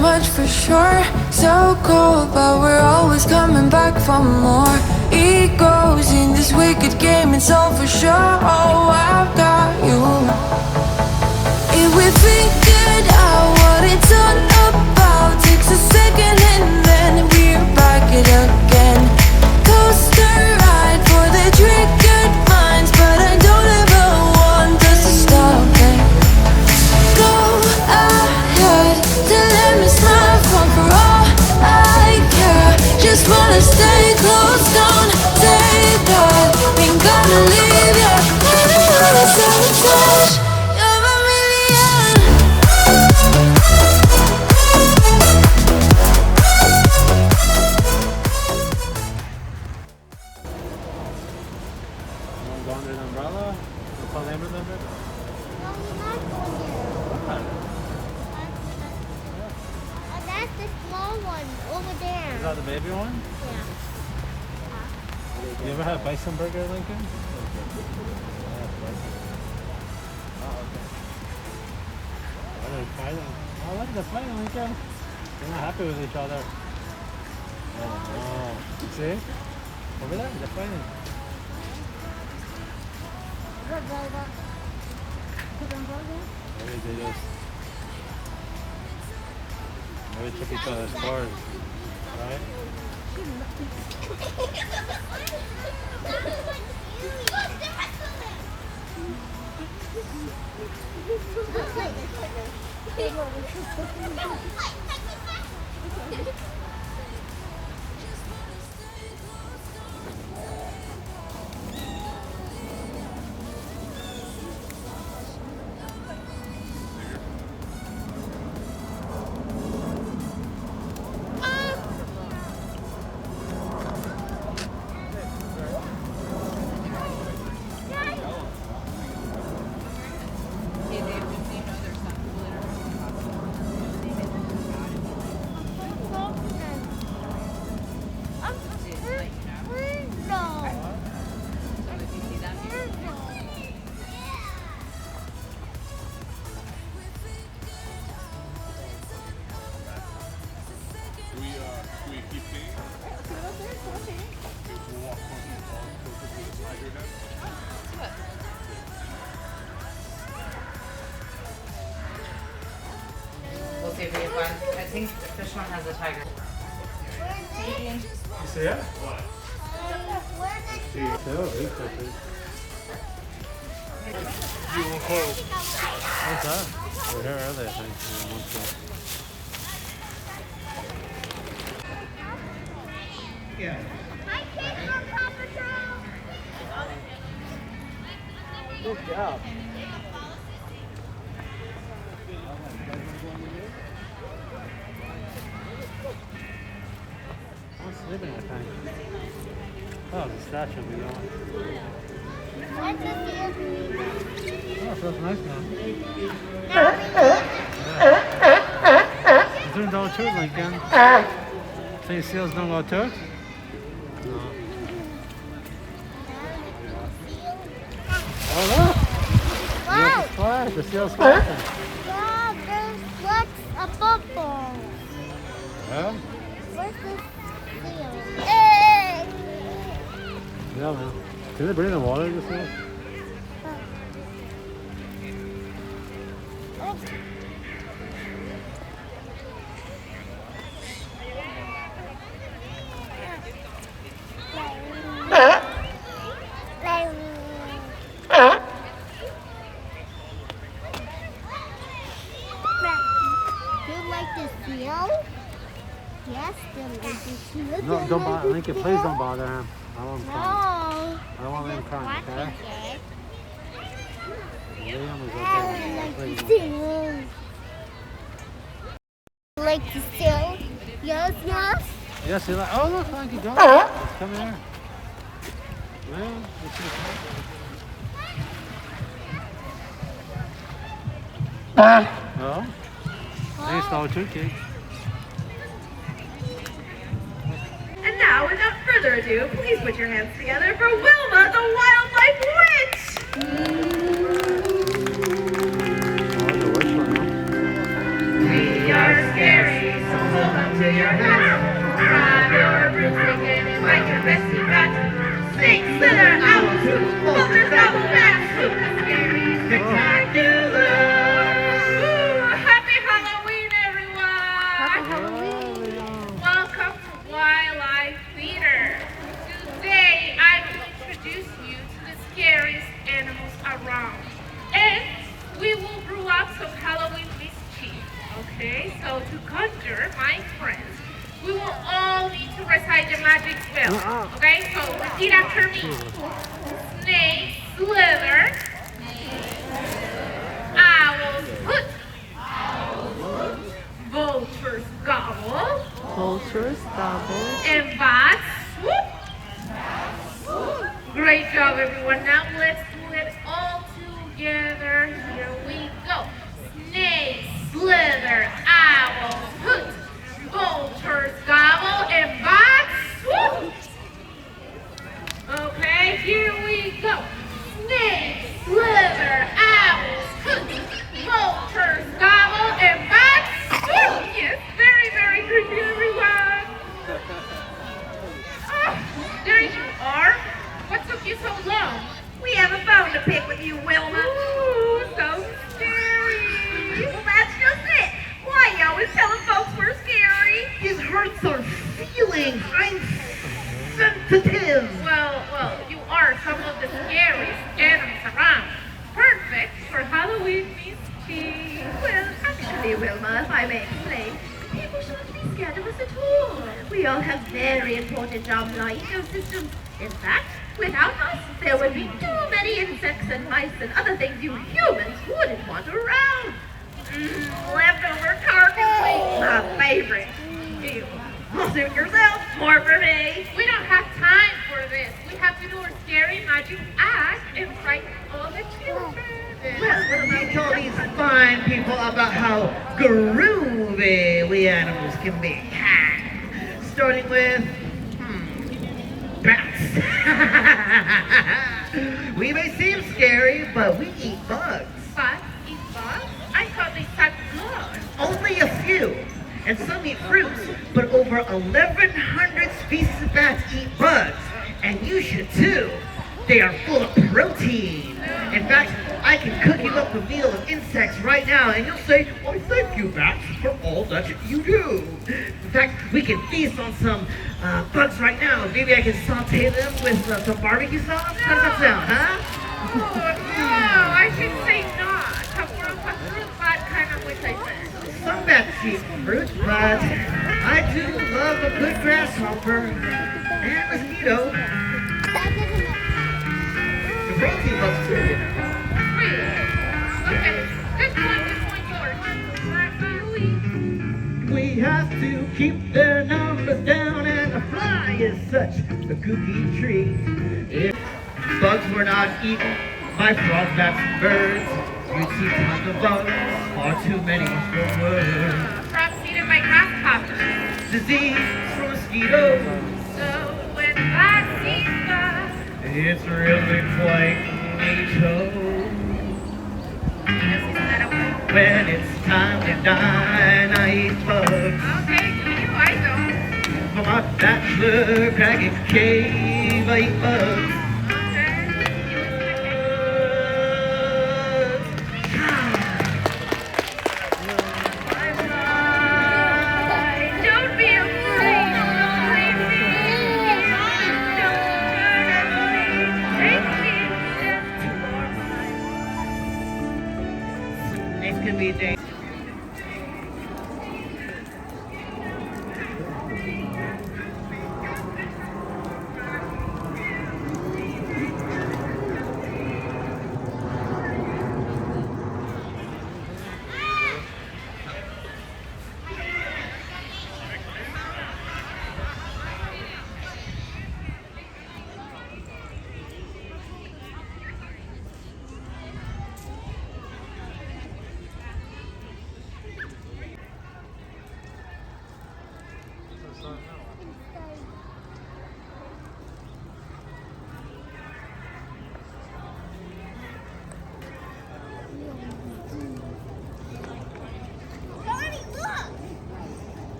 much for sure. So cold, but we're always coming back for more. Egos in this wicked game, it's all for sure. Oh, I've got you. If we figured out what it's all about, takes a second and then we're back it again. Coaster ride for the triggered minds, but I don't ever want us to stop it. Go ahead to let me smile for all I care. Just wanna stay close, don't say that. Ain't gonna leave ya. I don't wanna sabotage. You're a million. Go under the umbrella? What's the name of it? No, we're not going there. Oh, that's the small one over there. Is that the baby one? Yeah. You ever had Bison burger, Lincoln? Yeah, Bison. Oh, okay. Oh, they're fighting. Oh, look, they're fighting, Lincoln. They're not happy with each other. Oh, you see? Over there, they're fighting. Maybe they just took each other's cars, right? We'll see if we have one. I think this one has a tiger. You see it? What? See it too? What's that? Where are they? I think. Yeah. Good job. I'm sleeping, I think. Oh, the statue will be on. Oh, feels nice now. It's doing dollar too, Lincoln. So your seals don't go too? No. Oh, look! Wow! Splash, the seal's splashing. Wow, there's lots of bubbles. Yeah? Where's the seal? Yeah, man. Can they bring in the water, the seals? Yes, No, don't bother. Lincoln, please don't bother him. I don't want him crying. No. I don't want him crying, okay? Liam is Like to seal? Yes, yes. Yes, he's like, oh, look, Lincoln, go. Come here. Well, oh, thanks, Dollar Tree Cake. And now, without further ado, please put your hands together for Wilma, the Wildlife Witch! We are scary. some Halloween mischief. Okay, so to conjure my friends, we will all need to recite the magic spell. Okay, so repeat after me. Snake slither, owls hoot, vultures gobble, and bats swoop. Great job, everyone. Now let's do it all together. Here we go. Snakes slither, owls hoot, vultures gobble, and bats swoop. Okay, here we go. Snakes slither, owls hoot, vultures gobble, and bats swoop. Yes, very, very good, everyone. Oh, there you are. What took you so long? We have a bone to pick with you, Wilma. Ooh, so scary. Well, that's just it. Why you always telling folks we're scary? His hurts our feelings. I'm sensitive. Well, you are some of the scariest animals around. Perfect for Halloween mischief. Well, actually, Wilma, if I may explain, people shouldn't be scared of us at all. We all have very important jobs in our ecosystem. In fact, without us, there would be too many insects and mice and other things you humans wouldn't want around. Leftover carcass, my favorite. Ew. Suit yourself, more for me. We don't have time for this. We have to do our scary magic act and frighten all the children. Let me tell these fine people about how groovy we animals can be. Starting with bats. We may seem scary, but we eat bugs. Bats eat bugs? I thought they sucked blood. Only a few. And some eat fruits, but over 1,100 species of bats eat bugs. And you should too. They are full of protein. In fact, I can cook you up a meal of insects right now, and you'll say, "Oh, thank you, bats, for all that you do." In fact, we can feast on some bugs right now. Maybe I can saute them with some barbecue sauce. How does that sound, huh? No, I should say not. We're a fruit bat kind of wish I said. Some bats eat fruit, but I do love a good grasshopper and mosquito. The protein bugs too. Really? Okay, good point, George. What do you eat? We have to keep their numbers down, and a fly is such a kooky treat. If bugs were not eaten by frogs, bats, and birds, you'd see tons of bugs, far too many for words. Perhaps eaten by grasshoppers. Disease from mosquitoes, So when bats eat bugs, it's really quite neato. isn't that okay? When it's time to dine, I eat bugs. Okay, do you? I don't. For my bachelor cracking cave, I eat bugs. Don't be afraid. Believe me. Don't take it. Next could be a day.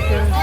Later.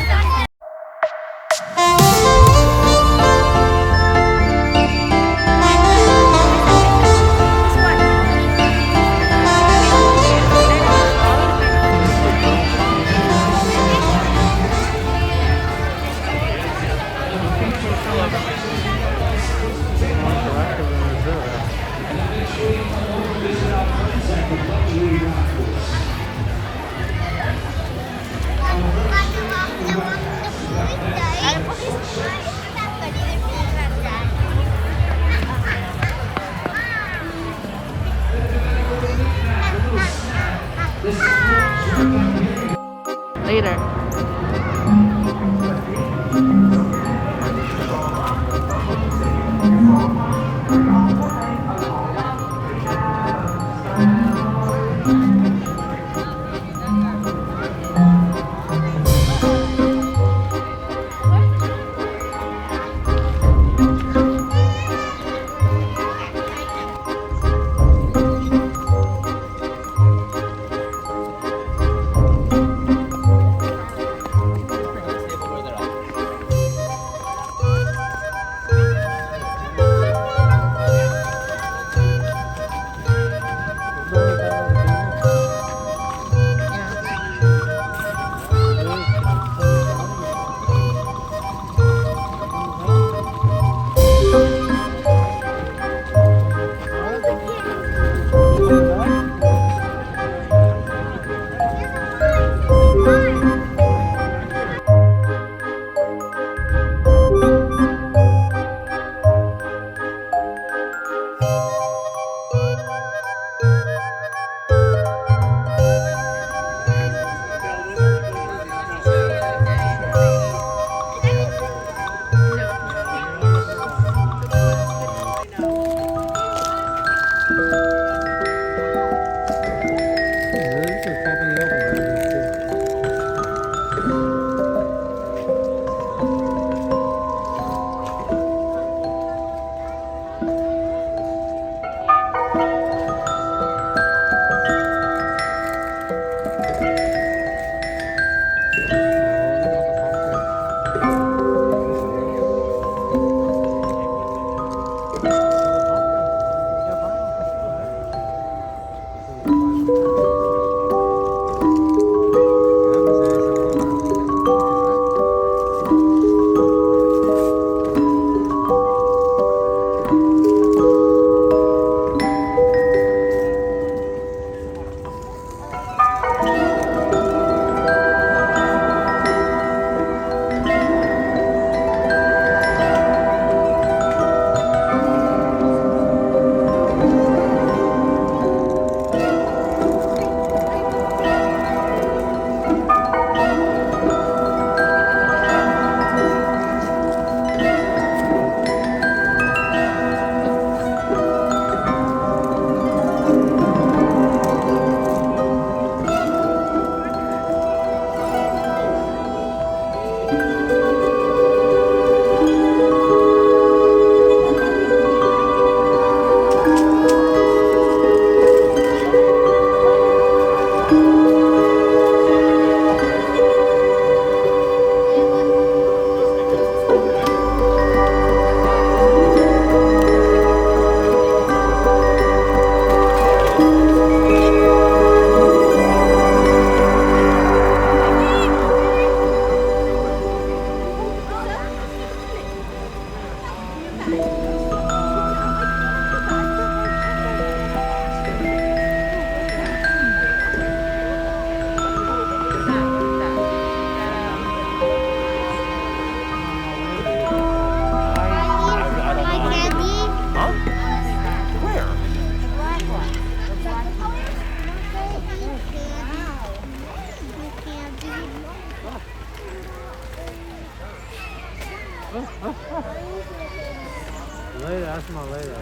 Later, ask my later.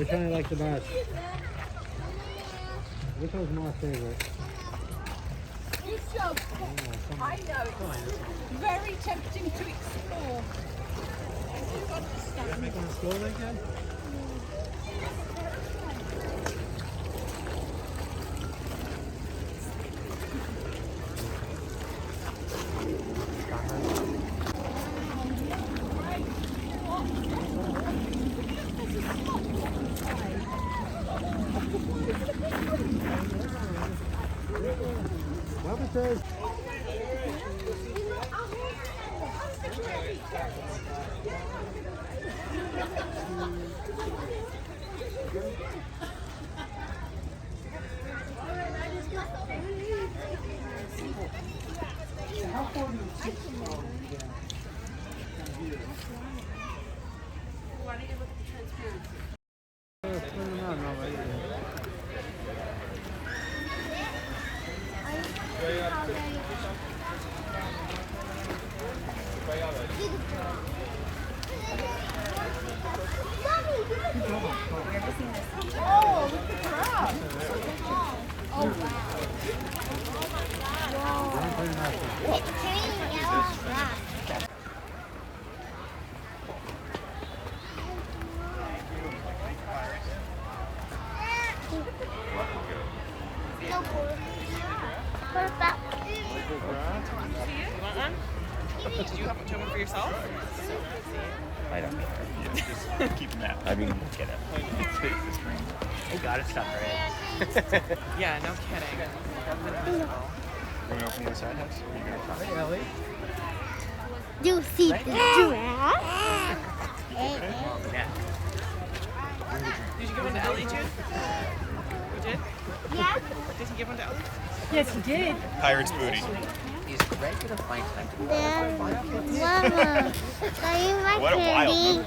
Which one you like the best? Which one's my favorite? I know, it's very tempting to explore. I do understand. Make them explore like that? Says Did you have one for yourself? I don't care. Just keep them out. I mean, get it. I gotta stop right. Yeah, no kidding. We're gonna open the other side house? Or are you gonna try? Hey, Ellie. Do you see the giraffe? Yeah. Did you give one to Ellie, Jude? You did? Yeah. Did he give one to Ellie? Yes, he did. Pirate's booty. He's ready to find time to Mama, are you my What a wild candy? move.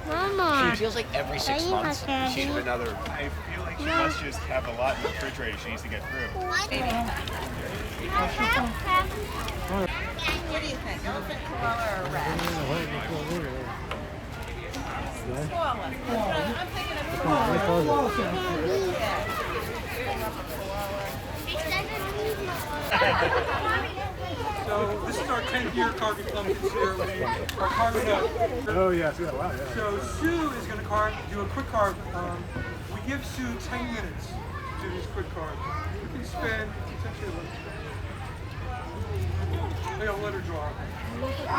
Mama. She feels like every 6 months candy? she'd have another. I feel like she must just have a lot in the refrigerator she needs to get through. What do you think? Elephant, koala, or rat? Koala. I'm thinking of koala. So this is our 10th year carving pumpkins here. We are carving up. Oh yes, yeah, wow, yeah. So Sue is going to do a quick carve. We give Sue 10 minutes to do this quick carve. You can spend essentially I'll let her draw.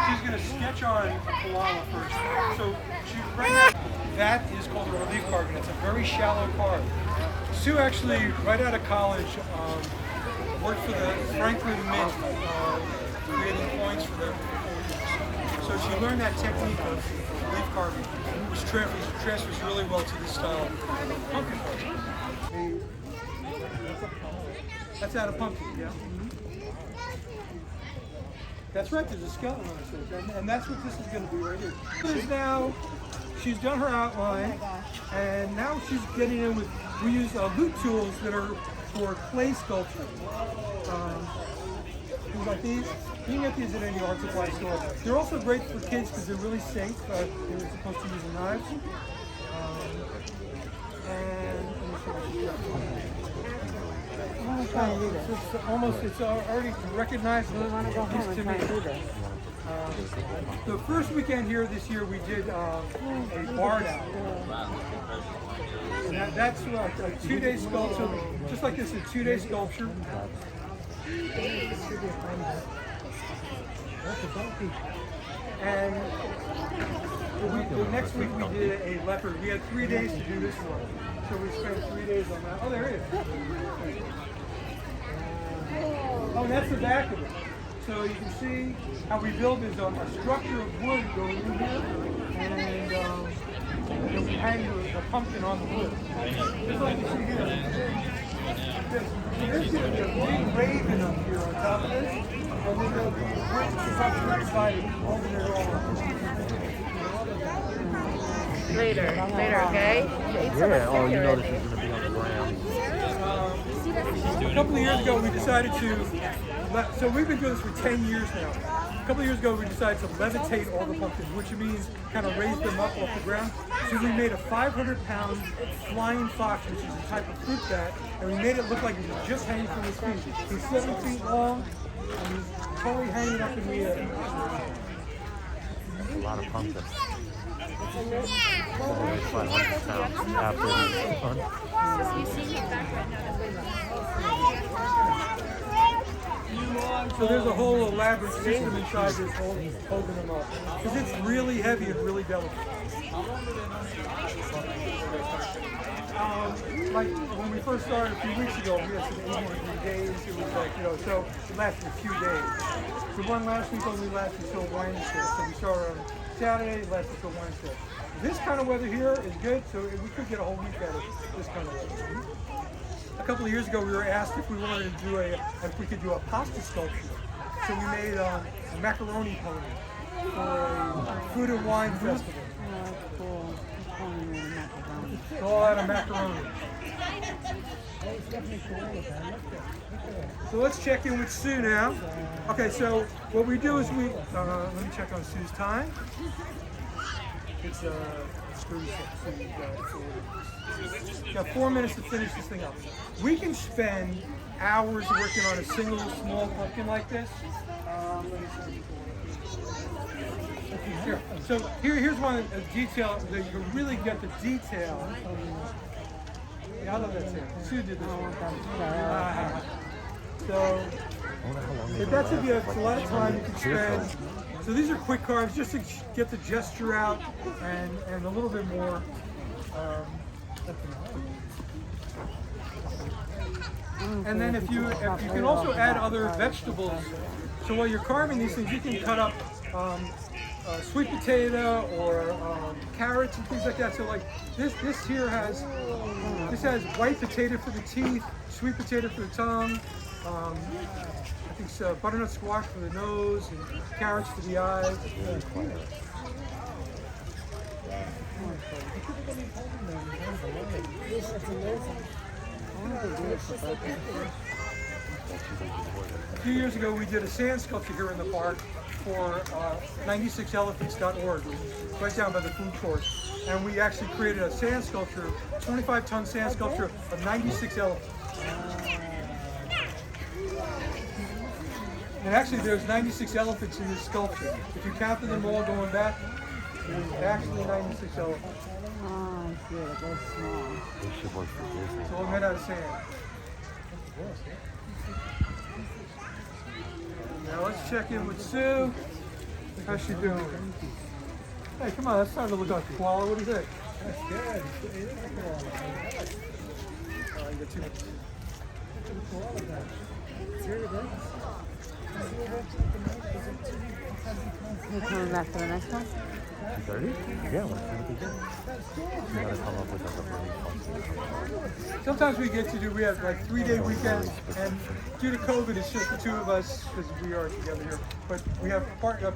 She's going to sketch on koala first. So right now, that is called a relief carving. It's a very shallow carve. Sue actually, right out of college, worked for the Franklin Mint, creating coins for them. So she learned that technique of leaf carving, which transfers really well to this style of pumpkin carving. That's out of pumpkin, yeah? That's right, there's a skeleton on the stage, and that's what this is going to be right here. This is now, she's done her outline, and now she's getting in with, we use loop tools that are for clay sculpture. Things like these. You can get these at any art supply store. They're also great for kids because they're really safe. They're supposed to use the knives. It's already recognized to me. The first weekend here this year we did a barn out. And that's a 2-day sculpture, just like this, a 2-day sculpture. And the next week we did a leopard. We had 3 days to do this one. So we spent 3 days on that. Oh, there it is. Oh, and that's the back of it. So you can see how we build is a structure of wood going in here. And we hang the pumpkin on the wood. Just like you see here. There's going to be a big raven up here on top of this. And then there'll be bricks up to the side over there all Later, okay? Yeah, oh, you know this is going to be on the ground. A couple of years ago, we decided to, so we've been doing this for 10 years now. A couple of years ago, we decided to levitate all the pumpkins, which means kind of raise them up off the ground. So we made a 500-pound flying fox, which is a type of fruit bat, and we made it look like he was just hanging from his feet. He's 7 feet long, and he's totally hanging up in the air. A lot of pumpkins. 500 pounds. Absolutely fun. So there's a whole elaborate system inside this holding them up. Because it's really heavy and really delicate. Like when we first started a few weeks ago, we had some 83 days. It was like, so it lasted a few days. The one last week only lasted till Wednesday. So we started on Saturday, it lasted till Wednesday. This kind of weather here is good, so we could get a whole week out of this kind of weather. A couple of years ago, we were asked if we wanted to do if we could do a pasta sculpture. So we made a macaroni pony for a food and wine festival. It's all out of macaroni. So let's check in with Sue now. Okay, so what we do is let me check on Sue's time. It's 36, so you've got 4 minutes to finish this thing up. We can spend hours working on a single small pumpkin like this. Here. So here's one detail that you can really get the detail. Yeah, I love that too. Sue did this one. So if that's if you have a lot of time you can spend. So these are quick carves just to get the gesture out and a little bit more. And then if you can also add other vegetables. So while you're carving these things, you can cut up sweet potato or carrots and things like that. So like this here has white potato for the teeth, sweet potato for the tongue. I think so, butternut squash for the nose and carrots for the eyes. A few years ago, we did a sand sculpture here in the park for 96elephants.org, right down by the food court. And we actually created a sand sculpture, 25-ton sand sculpture of 96 elephants. And actually, there's 96 elephants in this sculpture. If you counted them all going back, there's actually 96 elephants. Oh, good. It goes small. They should work for Disney. It's all made out of sand. Now let's check in with Sue. How's she doing? Hey, come on, it's time to look like a koala. What do you think? That's good. It is a koala. All right, you got 2 minutes. You coming back for the next one? 2:30? Yeah, let's see what they do. We gotta come up with a really fun. Sometimes we have like 3-day weekends, and due to COVID, it's just the 2 of us because we are together here. But we have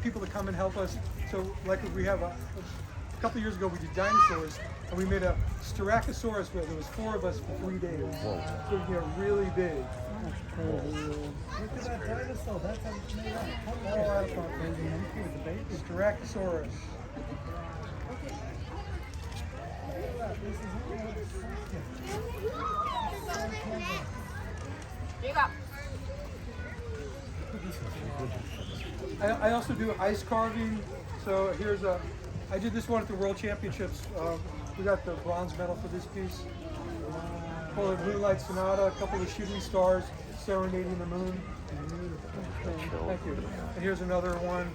people that come and help us. So like we have a couple of years ago, we did dinosaurs, and we made a Styracosaurus where there was 4 of us for 3 days. Whoa. So really big. Look at that dinosaur. That's how it's made up. All out of pumpkin. Styracosaurus. Here you go. I also do ice carving. So I did this one at the World Championships. We got the bronze medal for this piece. Called it Moonlight Sonata, a couple of shooting stars serenading the moon. Thank you. And here's another one,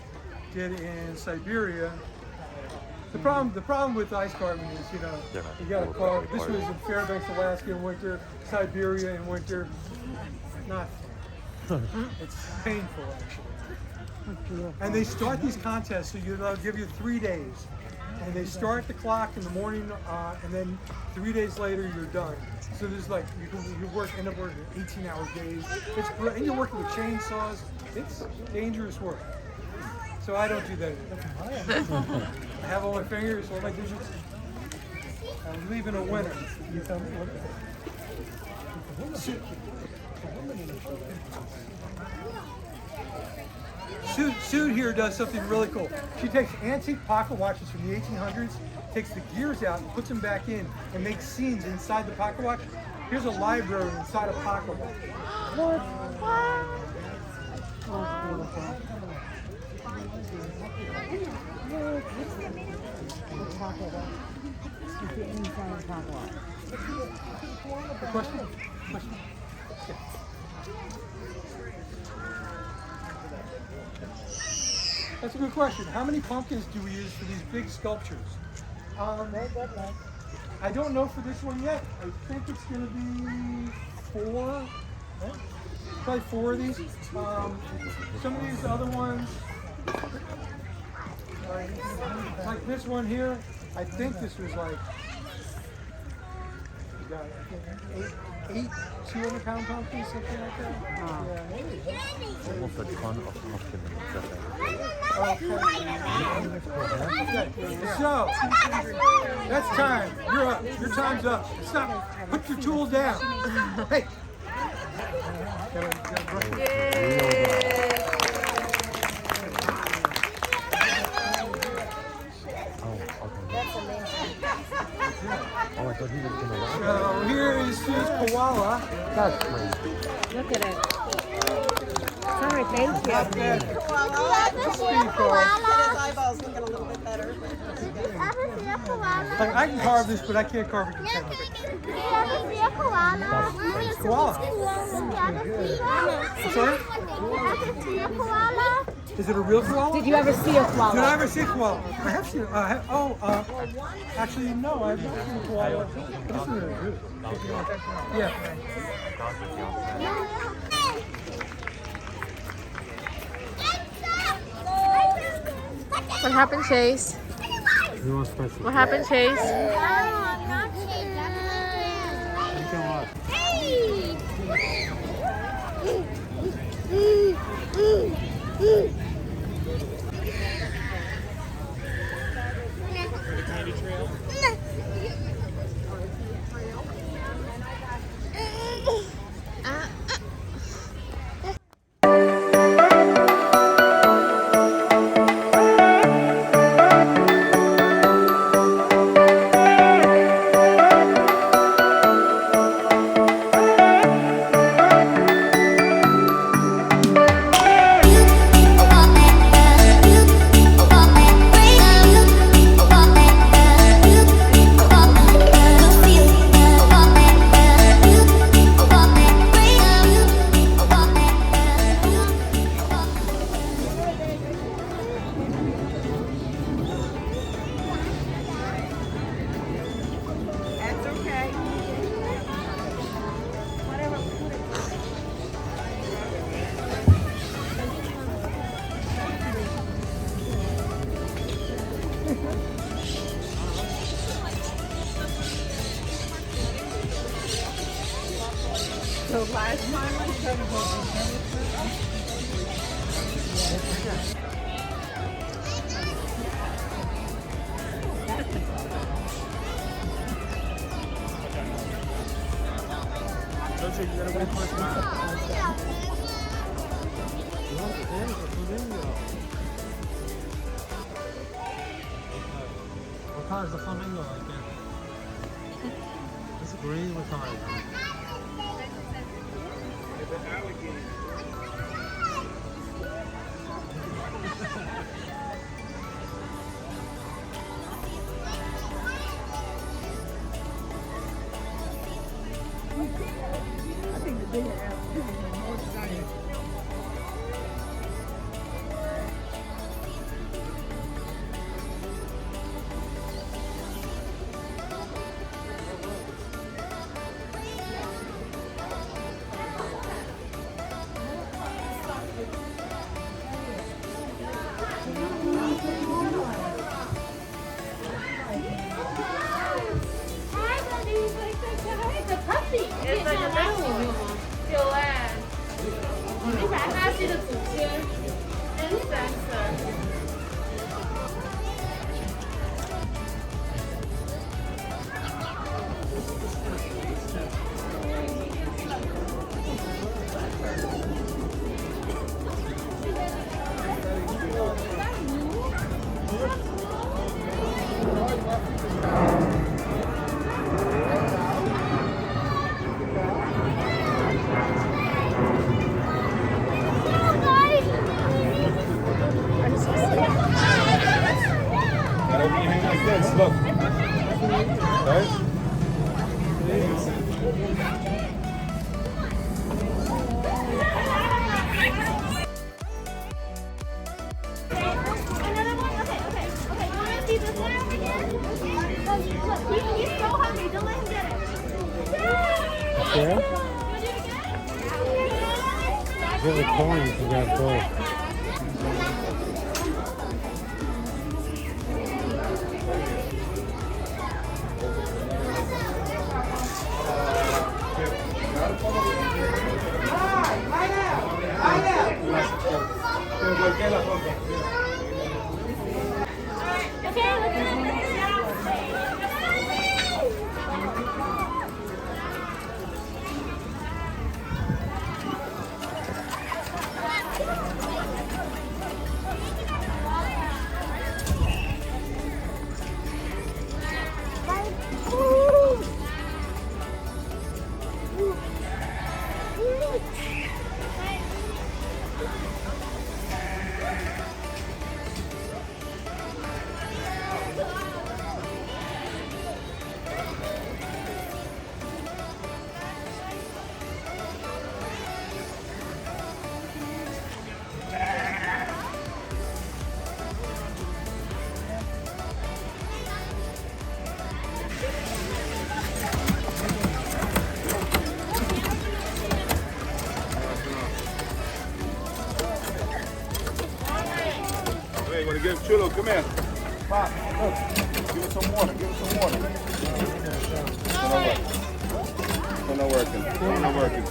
did in Siberia. The problem with ice carving is, you got to carve. This was in Fairbanks, Alaska in winter, Siberia in winter. Not fun. It's painful, actually. And they start these contests, so they'll give you 3 days. And they start the clock in the morning, and then 3 days later, you're done. So there's like, you end up working 18-hour days. And you're working with chainsaws. It's dangerous work. So I don't do that. I have all my fingers, all my digits. I'm leaving a winner. You tell me what Sue here does something really cool. She takes antique pocket watches from the 1800s, takes the gears out and puts them back in and makes scenes inside the pocket watch. Here's a library inside a pocket watch. What? Question? Yeah. That's a good question. How many pumpkins do we use for these big sculptures? I don't know for this one yet. I think it's going to be 4. Right? Probably 4 of these. Some of these other ones, like this one here, I think this was like, I think 8 200-pound pumpkins, something like that. Yeah, maybe. Almost a ton of pumpkins. Okay. So, that's time. You're up. Your time's up. Stop. Put your tools down. Hey. Oh, I thought he was going to run. So here is Sue's koala. That's crazy. Look at it. Sorry, thank you. Not bad. His eyeballs looking a little bit better. Like, I can carve this, but I can't carve it. Koala. Sorry? Is it a real koala? Did you ever see a koala? Did I ever see a koala? I have seen. Actually, no, I've not seen a koala. This is really good. Yeah. What happened, Chase? What happened, Chase? So last time I tried to go What color is the flamingo like that? It's green. What color is it? I think the bigger animals are more exciting. Right? Another one? Okay. You want to see this one over here? Look, he's so hungry. Don't let him get it. Yeah? Give the coins to that boy. Hey, want to give Chulo, come here. Pop, look. Give us some water, Still not working.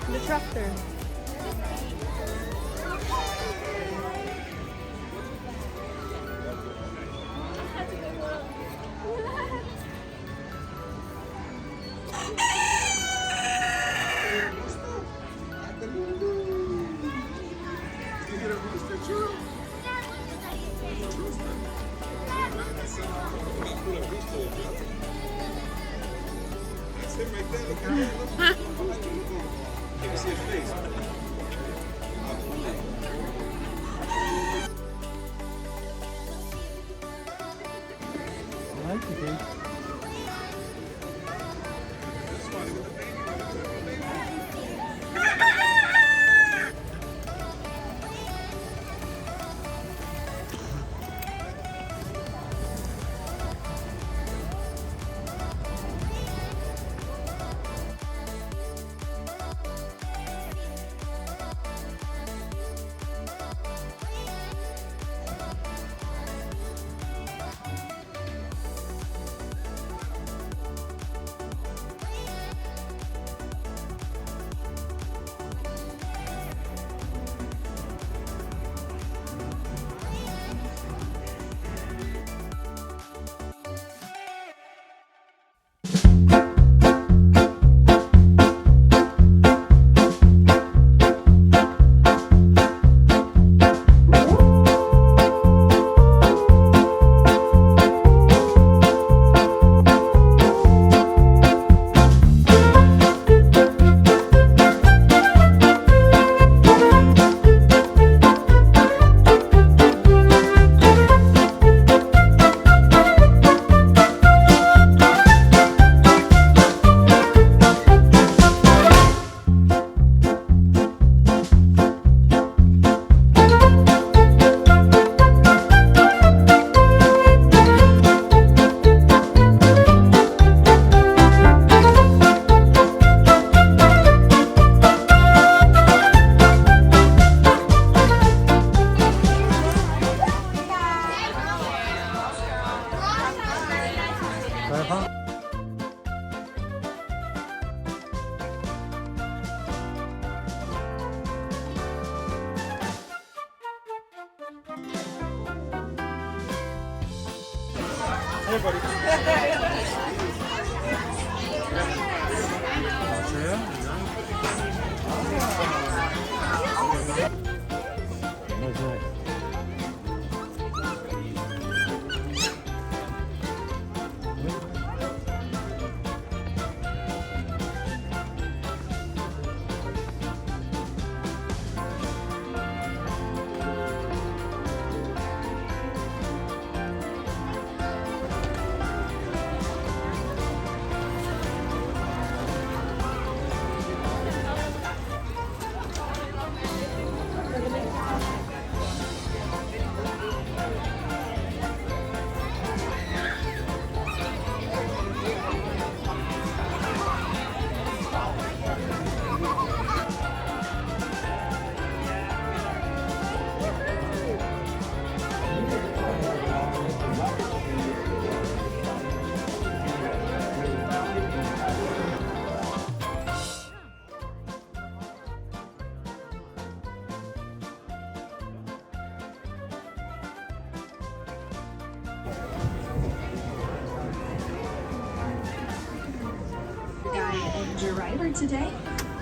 The tractor. That's him right there. Look at him. Can you see his face? I like the game. Hey, buddy. That's nice. Driver today.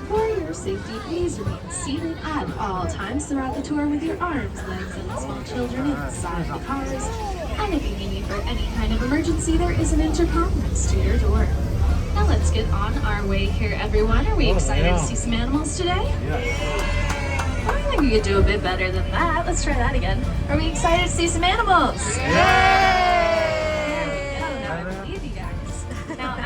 For your safety, please remain seated at all times throughout the tour with your arms, legs, and small children inside the cars. And if you need for any kind of emergency, there is an intercom next to your door. Now let's get on our way here, everyone. Are we excited to see some animals today? Yeah. I think we could do a bit better than that. Let's try that again. Are we excited to see some animals? Yeah!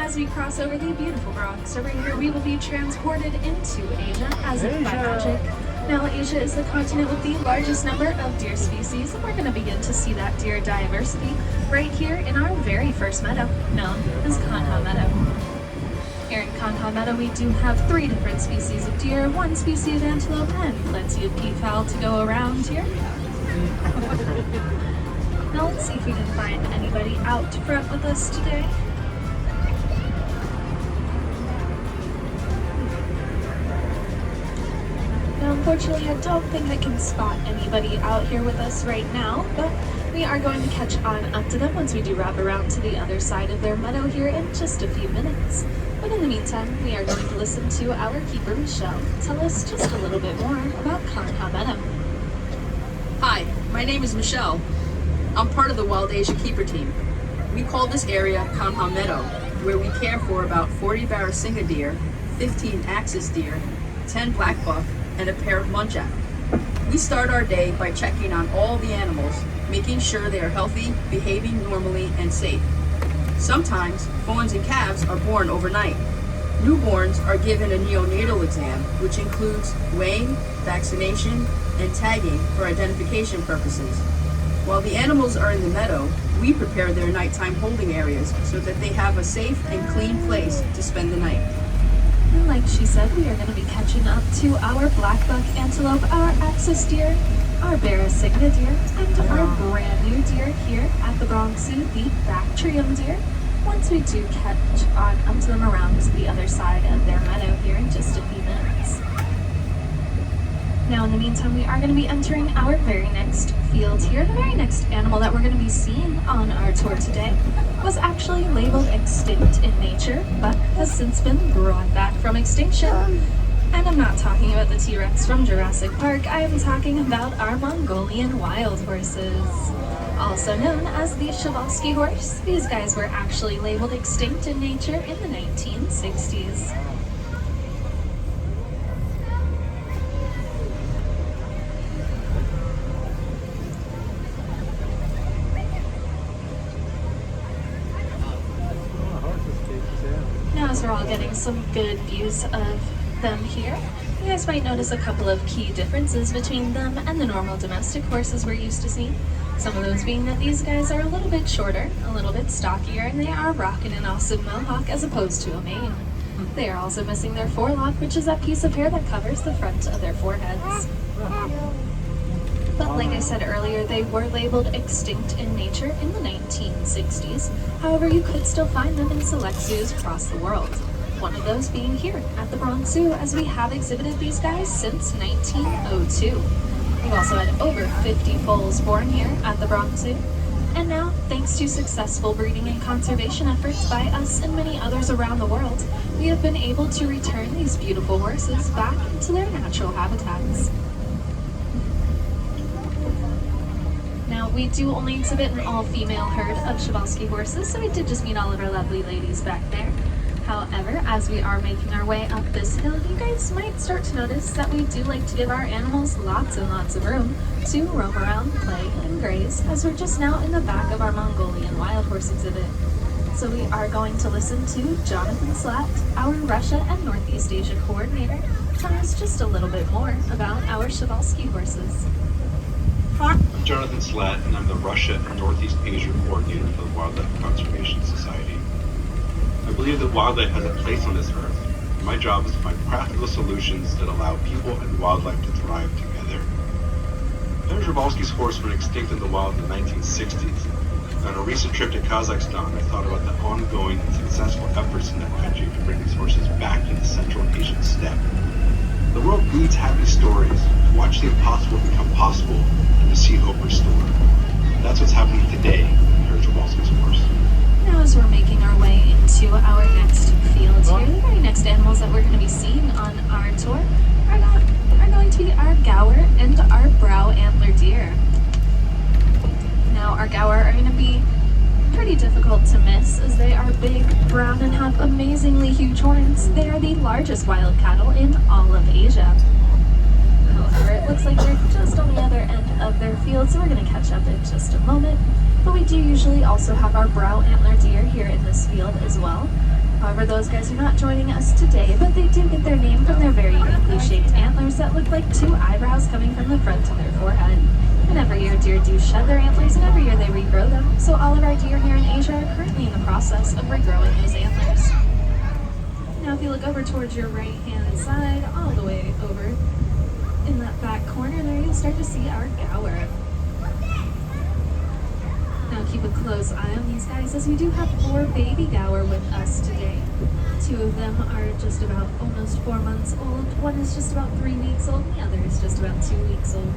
As we cross over the beautiful Bronx over here, we will be transported into Asia as if by magic. Now, Asia is the continent with the largest number of deer species, and we're going to begin to see that deer diversity right here in our very first meadow, known as Kanha Meadow. Here in Kanha Meadow, we do have 3 different species of deer, 1 species of antelope, and plenty of peafowl to go around here. Now, let's see if we can find anybody out front with us today. Unfortunately, I don't think I can spot anybody out here with us right now, but we are going to catch on up to them once we do wrap around to the other side of their meadow here in just a few minutes. But in the meantime, we are going to listen to our keeper, Michelle, tell us just a little bit more about Kanha Meadow. Hi, my name is Michelle. I'm part of the Wild Asia Keeper team. We call this area Kanha Meadow, where we care for about 40 Barasingha deer, 15 axis deer, 10 black buck, and a pair of muntjac. We start our day by checking on all the animals, making sure they are healthy, behaving normally, and safe. Sometimes, fawns and calves are born overnight. Newborns are given a neonatal exam, which includes weighing, vaccination, and tagging for identification purposes. While the animals are in the meadow, we prepare their nighttime holding areas so that they have a safe and clean place to spend the night. And like she said, we are going to be catching up to our black buck antelope, our axis deer, our Barasingha deer, and our brand new deer here at the BRONX ZOO, the Bactrium deer, once we do catch on up to them around to the other side of their meadow here in just a few minutes. Now in the meantime, we are going to be entering our very next field here. The very next animal that we're going to be seeing on our tour today was actually labeled extinct in nature, but has since been brought back from extinction. And I'm not talking about the T-Rex from Jurassic Park, I am talking about our Mongolian wild horses. Also known as the Przewalski horse, these guys were actually labeled extinct in nature in the 1960s. Now as we're all getting some good views of them here, you guys might notice a couple of key differences between them and the normal domestic horses we're used to seeing. Some of those being that these guys are a little bit shorter, a little bit stockier, and they are rocking an awesome mohawk as opposed to a mane. They are also missing their forelock, which is that piece of hair that covers the front of their foreheads. But like I said earlier, they were labeled extinct in nature in the 1960s. However, you could still find them in select zoos across the world. One of those being here at the BRONX ZOO, as we have exhibited these guys since 1902. We've also had over 50 foals born here at the BRONX ZOO. And now, thanks to successful breeding and conservation efforts by us and many others around the world, we have been able to return these beautiful horses back into their natural habitats. Now, we do only exhibit an all-female herd of Przewalski horses, so we did just meet all of our lovely ladies back there. However, as we are making our way up this hill, you guys might start to notice that we do like to give our animals lots and lots of room to roam around, play, and graze, as we're just now in the back of our Mongolian wild horse exhibit. So we are going to listen to Jonathan Slatt, our Russia and Northeast Asia coordinator, tell us just a little bit more about our Przewalski horses. I'm Jonathan Slatt, and I'm the Russia and Northeast Asia coordinator for the Wildlife Conservation Society. I believe that wildlife has a place on this earth, and my job is to find practical solutions that allow people and wildlife to thrive together. Peter Przewalski's horse went extinct in the wild in the 1960s. On a recent trip to Kazakhstan, I thought about the ongoing and successful efforts in that country to bring these horses back to the Central Asian steppe. The world needs happy stories, to watch the impossible become possible, and to see hope restored. That's what's happening today with Peter Przewalski's horse. Now, as we're making our way into our next field here, the very next animals that we're going to be seeing on our tour are going to be our gaur and our brow antler deer. Now, our gaur are going to be pretty difficult to miss, as they are big, brown, and have amazingly huge horns. They are the largest wild cattle in all of Asia. However, it looks like they're just on the other end of their field, so we're going to catch up in just a moment. But we do usually also have our brow antler deer here in this field as well. However, those guys are not joining us today, but they do get their name from their very uniquely shaped antlers that look like two eyebrows coming from the front of their forehead. And every year deer do shed their antlers, and every year they regrow them. So all of our deer here in Asia are currently in the process of regrowing those antlers. Now if you look over towards your right hand side, all the way over in that back corner there, you'll start to see our gaur. Now keep a close eye on these guys, as we do have 4 baby gaur with us today. 2 of them are just about almost 4 months old, one is just about 3 weeks old, and the other is just about 2 weeks old.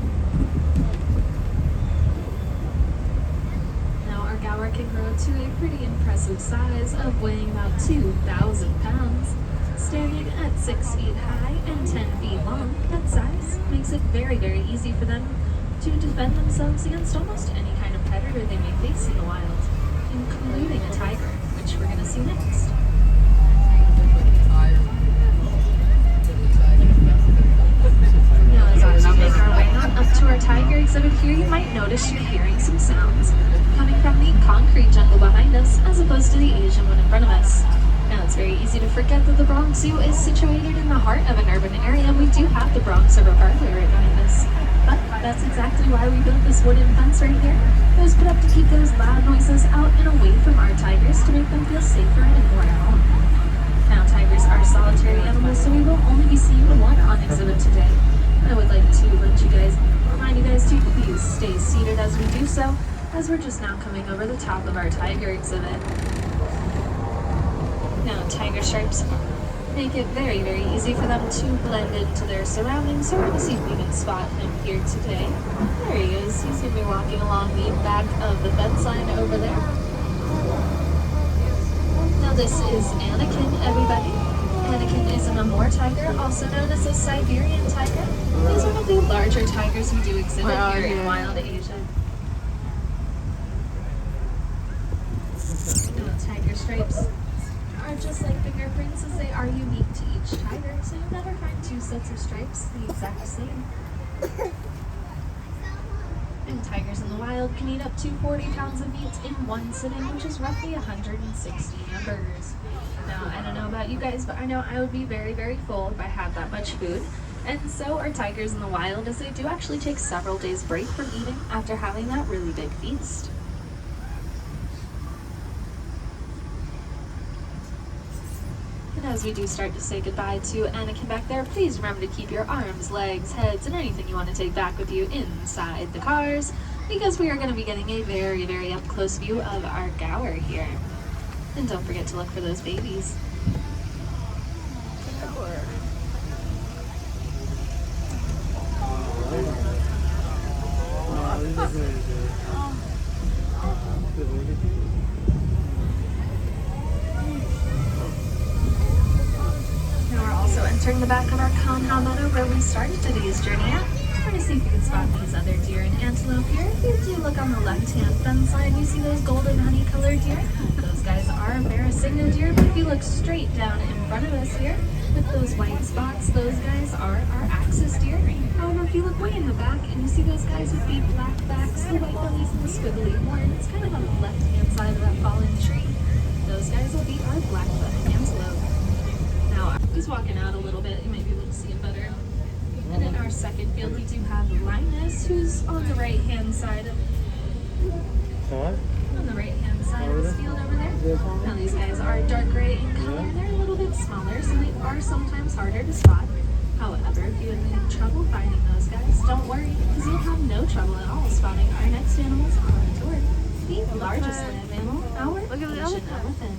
Now our gaur can grow to a pretty impressive size of weighing about 2,000 pounds. Standing at 6 feet high and 10 feet long, that size makes it very, very easy for them to defend themselves against almost any kind of predator they may face in the wild, including a tiger, which we're going to see next. Now, as we make our way on up to our tiger exhibit here, you might notice you're hearing some sounds coming from the concrete jungle behind us, as opposed to the Asian one in front of us. Now, it's very easy to forget that the BRONX Zoo is situated in the heart of an urban area. We do have the BRONX River Parkway right behind us. But that's exactly why we built this wooden fence right here. It was put up to keep those loud noises out and away from our tigers, to make them feel safer and more at home. Now, tigers are solitary animals, so we will only be seeing one on exhibit today. I would like to remind you guys to please stay seated as we do so, as we're just now coming over the top of our tiger exhibit. Now, tiger stripes make it very, very easy for them to blend into their surroundings, so we're going to see if we can spot him here today. There he is. He's going to be walking along the back of the fence line over there. Now, this is Anakin, everybody. Anakin is an Amur tiger, also known as a Siberian tiger. He's one of the larger tigers we do exhibit here in wild Asia. Now, tiger stripes are just like fingerprints, as they are unique to each tiger, so you'll never find 2 sets of stripes the exact same. And tigers in the wild can eat up to 40 pounds of meat in one sitting, which is roughly 160 hamburgers. Now, I don't know about you guys, but I know I would be very, very full if I had that much food. And so are tigers in the wild, as they do actually take several days break from eating after having that really big feast. And as we do start to say goodbye to Anakin back there, please remember to keep your arms, legs, heads, and anything you want to take back with you inside the cars, because we are going to be getting a very, very up-close view of our gaur here. And don't forget to look for those babies. Now we're also entering the back of our compound meadow where we started today's journey at. We're going to see if you can spot these other deer and antelope here. If you do look on the left-hand fence side, you see those golden honey-colored deer. Those guys are Barasingna deer, but if you look straight down in front of us here, with those white spots, those guys are our axis deer. However, if you look way in the back and you see those guys with the black backs, the white bellies, and the squiggly horns, kind of on the left-hand side of that fallen tree, those guys will be our black-buck antelope. Now, he's walking out a little bit. You might be able to see him better. And in our second field, we do have Linus, who's on the right-hand side of this field over there. Now these guys are dark gray in color. They're a little bit smaller, so they are sometimes harder to spot. However, if you have any trouble finding those guys, don't worry, because you'll have no trouble at all spotting our next animals on the tour. The largest land mammal, our Asian elephant.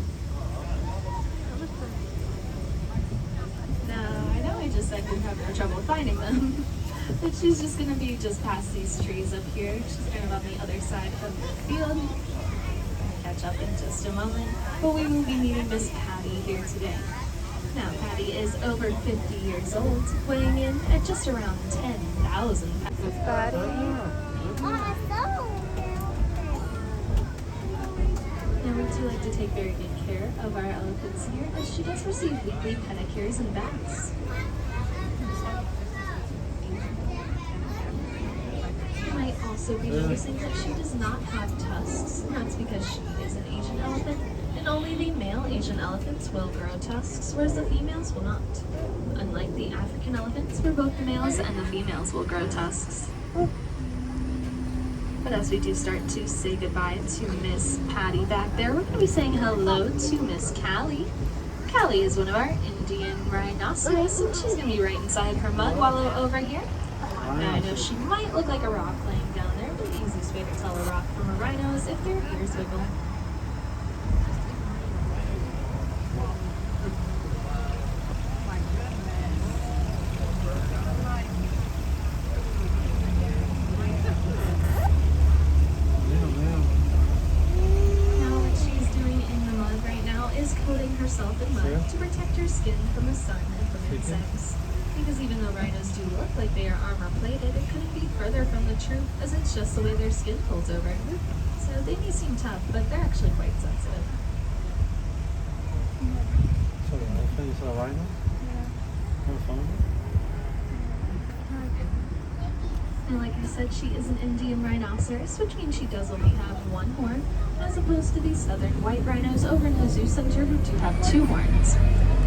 I know I just said you'd have no trouble finding them, but she's just going to be just past these trees up here. She's kind of on the other side of the field. Catch up in just a moment, but we will be meeting Miss Patty here today. Now, Patty is over 50 years old, weighing in at just around 10,000 pounds. Patty. Now, we do like to take very good care of our elephants here, as she does receive weekly pedicures and baths. You might also be noticing that she does not have tusks, and that's because she is an Asian elephant, and only the male Asian elephants will grow tusks, whereas the females will not. Unlike the African elephants, where both the males and the females will grow tusks. But as we do start to say goodbye to Miss Patty back there, we're going to be saying hello to Miss Callie. Callie is one of our Indian rhinoceros, and she's going to be right inside her mud wallow over here. Now I know she might look like a rock laying down there, but the easiest way to tell a rock from a rhino is if their ears wiggle. Herself in mud to protect her skin from the sun and from insects. Because even though rhinos do look like they are armor plated, it couldn't be further from the truth, as it's just the way their skin folds over. So they may seem tough, but they're actually quite sensitive. So the elephant is a rhino? Yeah. And like I said, she is an Indian rhinoceros, which means she does only have one horn, as opposed to the southern white rhinos over in the zoo center who do have two horns.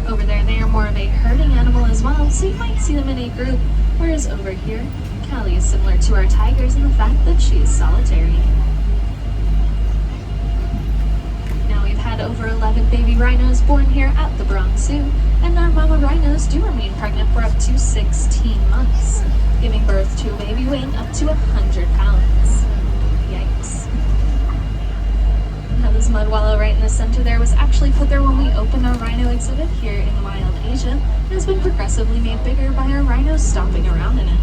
Over there, they are more of a herding animal as well, so you might see them in a group, whereas over here, Callie is similar to our tigers in the fact that she is solitary. Now we've had over 11 baby rhinos born here at the BRONX ZOO, and our mama rhinos do remain pregnant for up to 16 months, giving birth to a baby weighing up to 100 pounds. Yikes. Now this mud wallow right in the center there was actually put there when we opened our rhino exhibit here in Wild Asia, and has been progressively made bigger by our rhinos stomping around in it.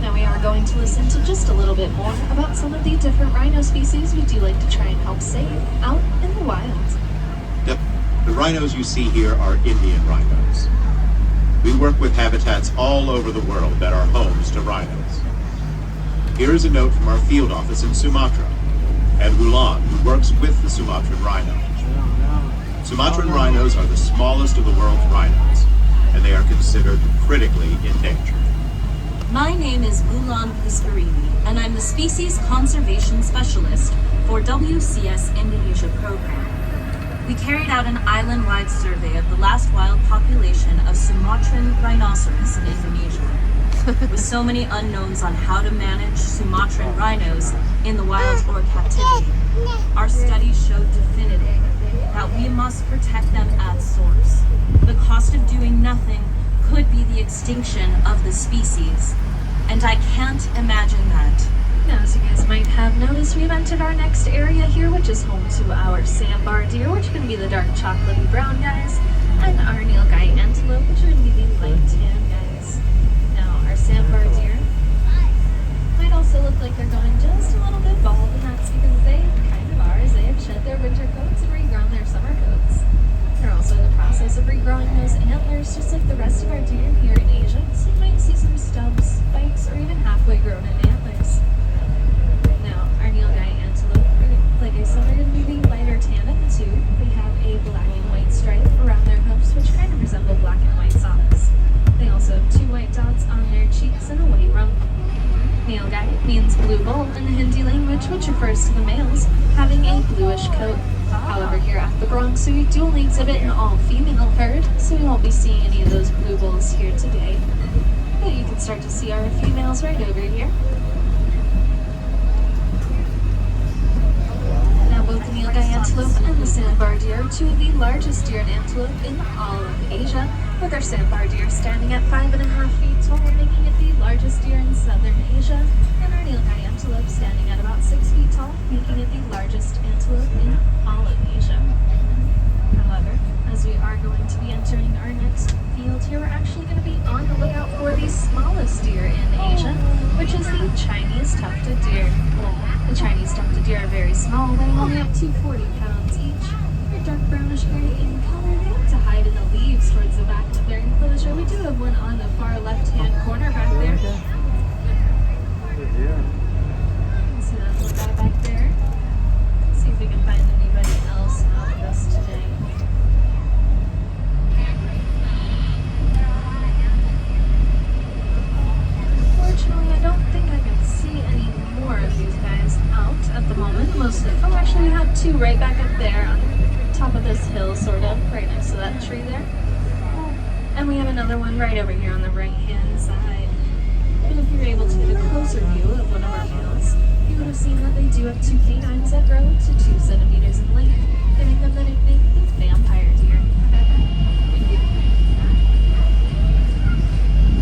Now we are going to listen to just a little bit more about some of the different rhino species we do like to try and help save out in the wild. Yep. The rhinos you see here are Indian rhinos. We work with habitats all over the world that are homes to rhinos. Here is a note from our field office in Sumatra, Ed Wulan, who works with the Sumatran rhino. Sumatran rhinos are the smallest of the world's rhinos, and they are considered critically endangered. My name is Wulan Pusparini, and I'm the Species Conservation Specialist for WCS Indonesia program. We carried out an island-wide survey of the last wild population of Sumatran rhinoceros in Indonesia. With so many unknowns on how to manage Sumatran rhinos in the wild or captivity, our study showed definitively that we must protect them at source. The cost of doing nothing could be the extinction of the species, and I can't imagine that. Now, as you guys might have noticed, we've entered our next area here, which is home to our sandbar deer, which are going to be the dark chocolatey brown guys, and our nilgai antelope, which are going to be the light tan guys. Now, our sandbar deer might also look like they're going just a little bit ears, just like the rest of our deer here in Asia, so you might see some stubs, spikes, or even halfway grown in antlers. Now, our Nilgai antelope, like I said, are going to be the lighter tan of the two. They have a black and white stripe around their hoofs, which kind of resemble black and white socks. They also have 2 white dots on their cheeks and a white rump. Nilgai means blue bull in the Hindi language, which refers to the males having a bluish coat. However, here at the BRONX ZOO, we do only exhibit an all-female herd, so we won't be seeing any of those blue bulls here today. But you can start to see our females right over here. Now, both the Nilgai antelope and the sandbar deer are 2 of the largest deer and antelope in all of Asia, with our sandbar deer standing at 5.5 feet tall, making it the largest deer in southern Asia, and our Nilgai antelope standing at about 6 feet tall, making it the largest antelope in all of Asia. However, as we are going to be entering our next field here, we're actually going to be on the lookout for the smallest deer in Asia, which is the Chinese tufted deer. The Chinese tufted deer are very small, weighing only up to 40 pounds each. They're dark brownish gray in color. They like to hide in the leaves towards the back of their enclosure. We do have one on the far left-hand corner back there. You can see that little guy back there. Let's see if we can find anybody else out with us today. Unfortunately, I don't think I can see any more of these guys out at the moment. Mostly. Oh, actually, we have 2 right back up there on top of this hill, sort of, right next to that tree there. And we have another one right over here on the right-hand side. And if you're able to get a closer view of one of our males, you would have seen that they do have 2 canines that grow to 2 centimeters in length, giving them the nickname the vampire deer.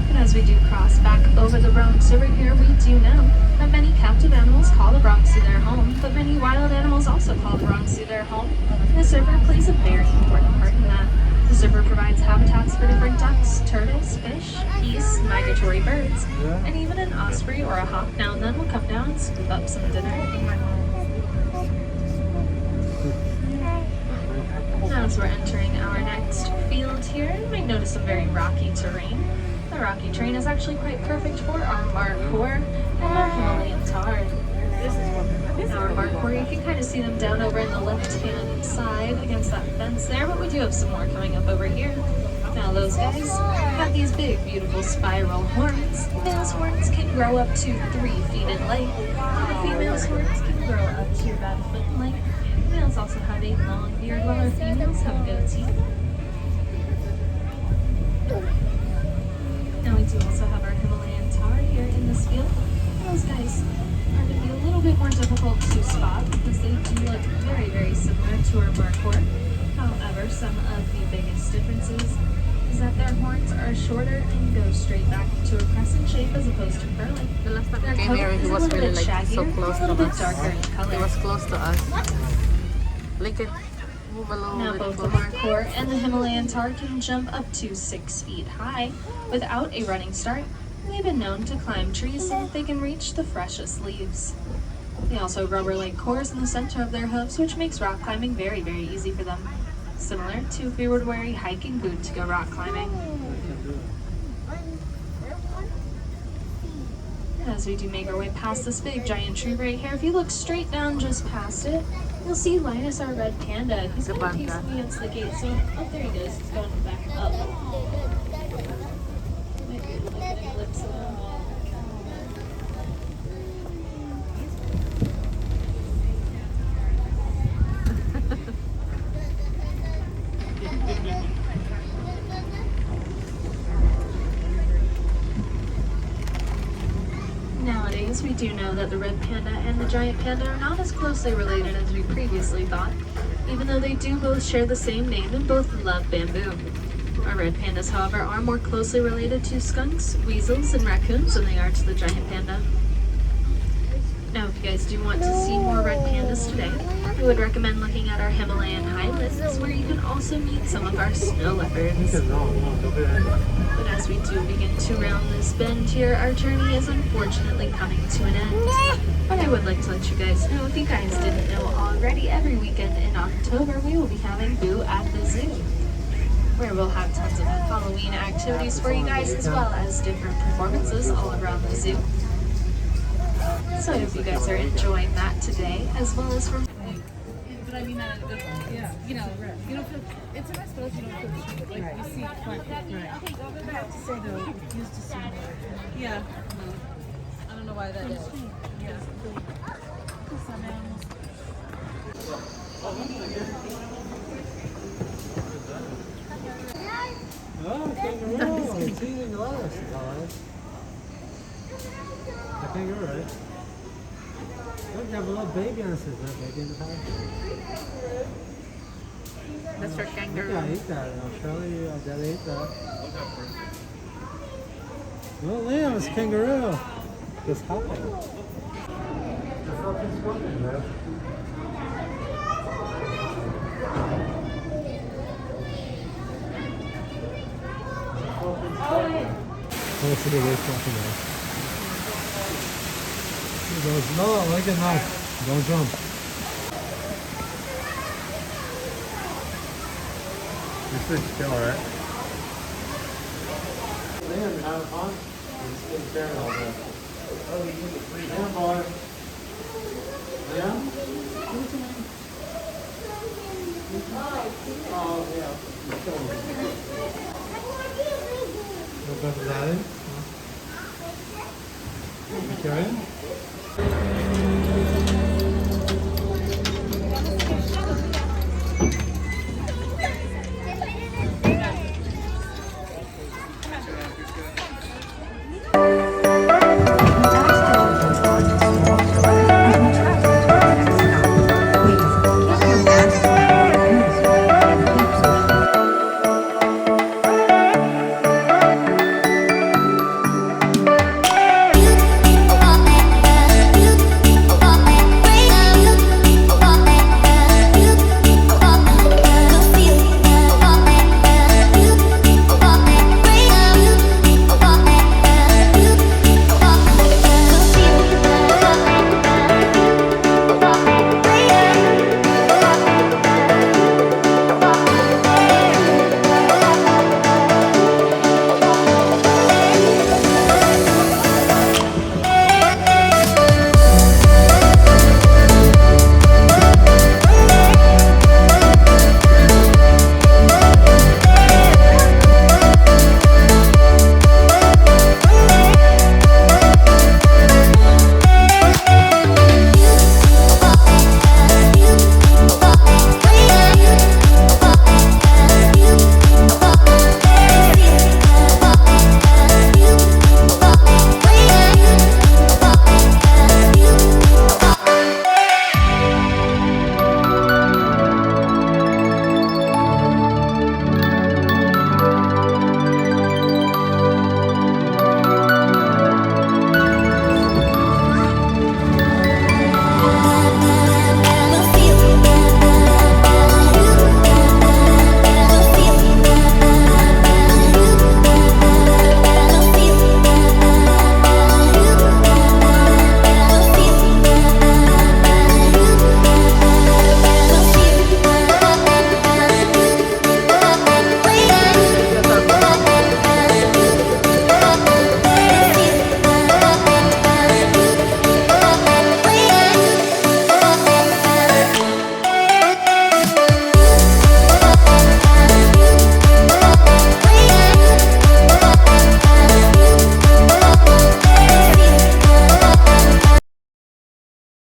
And as we do cross back over the BRONX over here, we do know that many captive animals call the BRONX ZOO their home, but many wild animals also call the BRONX ZOO their home. And the server plays a very important part in that. The server provides habitats for different ducks, turtles, fish, geese, migratory birds, and even an osprey or a hawk now and then will come down and scoop up some dinner. Now as we're entering our next field here, you might notice some very rocky terrain. The rocky terrain is actually quite perfect for our markhor and our Himalayan tar. Now our markhor, you can kind of see them down over in the left-hand side against that fence there, but we do have some more coming up over here. Now those guys have these big, beautiful spiral horns. The male's horns can grow up to 3 feet in length, and the female's horns can grow up to about 1 foot in length. The males also have a long beard, while our females have a goatee. Now we do also have our Himalayan tar here in this field. Those guys are going to be a little bit more difficult to spot because they do look very, very similar to our markhor. However, some of the biggest differences is that their horns are shorter and go straight back into a crescent shape as opposed to curling. The last time Their we came coat here, is he a was little really bit like so shaggier, close a little to bit us. darker in color. He was close to us. Lincoln, move a little Now bit both the closer. markhor and the Himalayan tar can jump up to 6 feet high without a running start. They've been known to climb trees so that they can reach the freshest leaves. They also have rubber-like cores in the center of their hooves, which makes rock climbing very, very easy for them. Similar to if we were to wear a hiking boot to go rock climbing. As we do make our way past this big giant tree right here, if you look straight down just past it, you'll see Linus, our red panda. He's kind of pacing against the gate, so, oh, there he goes. He's going back up. Might be able to get a glimpse of him. Nowadays, we do know that the red panda and the giant panda are not as closely related as we previously thought, even though they do both share the same name and both love bamboo. Our red pandas, however, are more closely related to skunks, weasels, and raccoons than they are to the giant panda. Now, if you guys do want to see more red pandas today, I would recommend looking at our Himalayan highlands, where you can also meet some of our snow leopards. But as we do begin to round this bend here, our journey is unfortunately coming to an end. But I would like to let you guys know, if you guys didn't know already, every weekend in October we will be having Boo at the Zoo. where we'll have tons of Halloween activities for you guys, as well as different performances all around the zoo. So I hope you guys are enjoying that today, as well as from... But I mean that in a good way. Yeah. You know, you don't feel, it's a mess, but also you don't feel cheated. Like, you see, right. I have to say though, it used to seem yeah. No. I don't know why that is. Yeah. Some animals. Oh, kangaroo! It's eating lettuce, guys. A kangaroo, right? Look, you have a little baby on this. Is that baby in the house? That's for kangaroo. Yeah, I eat that. In Australia, they eat that. Well, Liam, it's kangaroo. Just hopping. The fucking scorpion, man. Let's see the way walking there. He goes, no, like it now. Don't jump. You're pretty still, right? Liam, you having fun? You're just getting carried all day. Oh, you need to breathe. Liam, boy. Liam? Oh, yeah. You're killing me. Go back to Daddy. You carrying?